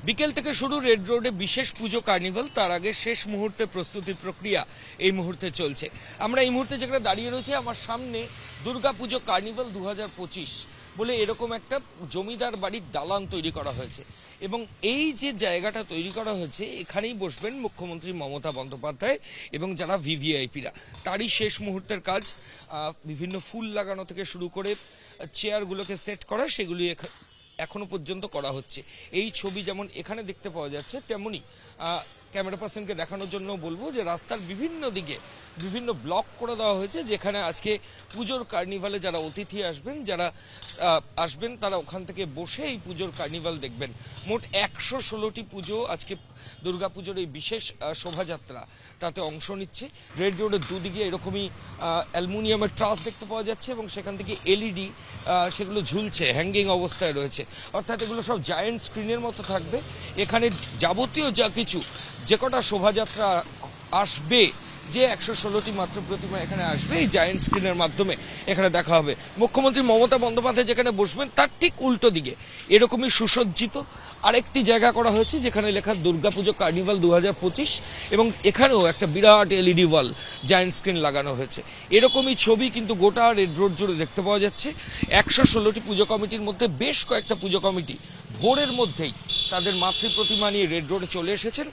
বিকেল থেকে শুরু রেড রোডে বিশেষ পুজো কার্নিভাল। তার আগে শেষ মুহূর্তে প্রস্তুতির প্রক্রিয়া এই মুহূর্তে চলছে। আমরা এই মুহূর্তে যেখানে দাঁড়িয়ে রয়েছি, আমার সামনে দুর্গাপুজো কার্নিভাল 2025 বলে এরকম একটা জমিদার বাড়ির দালান তৈরি করা হয়েছে এবং এই যে জায়গাটা তৈরি করা হয়েছে এখানেই বসবেন মুখ্যমন্ত্রী মমতা বন্দ্যোপাধ্যায় এবং যারা ভিভিআইপিরা। তারই শেষ মুহূর্তের কাজ, বিভিন্ন ফুল লাগানো থেকে শুরু করে চেয়ারগুলোকে সেট করা, সেগুলি এখনো পর্যন্ত করা হচ্ছে। এই ছবি যেমন এখানে দেখতে পাওয়া যাচ্ছে, তেমনি ক্যামেরা পার্সনকে দেখানোর জন্য বলবো যে রাস্তার বিভিন্ন দিকে বিভিন্ন ব্লক করে দেওয়া হয়েছে, যেখানে আজকে পুজোর কার্নিভালে যারা অতিথি আসবেন, যারা আসবেন তারা ওখান থেকে বসে এই পুজোর কার্নিভাল দেখবেন। মোট 116টি পুজো আজকে দুর্গাপুজোর এই বিশেষ শোভাযাত্রা তাতে অংশ নিচ্ছে। রেড রোডের দুদিকে এরকমই অ্যালুমিনিয়ামের ট্রাস দেখতে পাওয়া যাচ্ছে এবং সেখান থেকে এলইডি সেগুলো ঝুলছে, হ্যাঙ্গিং অবস্থায় রয়েছে। অর্থাৎ এগুলো সব জায়েন্ট স্ক্রিনের মতো থাকবে। এখানে যাবতীয় যা কিছু, যে কটা শোভাযাত্রা আসবে, যে 116টি মাত্র প্রতিমা এখানে আসবে, এই জায়েন্ট স্ক্রিনের মাধ্যমে এখানে দেখা হবে। মুখ্যমন্ত্রী মমতা বন্দ্যোপাধ্যায় যেখানে বসবেন তার ঠিক উল্টো দিকে এরকমই সুসজ্জিত আরেকটি জায়গা করা হয়েছে, যেখানে লেখা দুর্গাপুজো কার্নিভাল 2025 এবং এখানেও একটা বিরাট এলইডি ওয়াল জায়েন্ট স্ক্রিন লাগানো হয়েছে। এরকমই ছবি কিন্তু গোটা রেড রোড জুড়ে দেখতে পাওয়া যাচ্ছে। 116টি পুজো কমিটির মধ্যে বেশ কয়েকটা পুজো কমিটি ভোরের মধ্যেই তাদের মাতৃ প্রতিমা নিয়ে রেড রোডে চলে এসেছেন।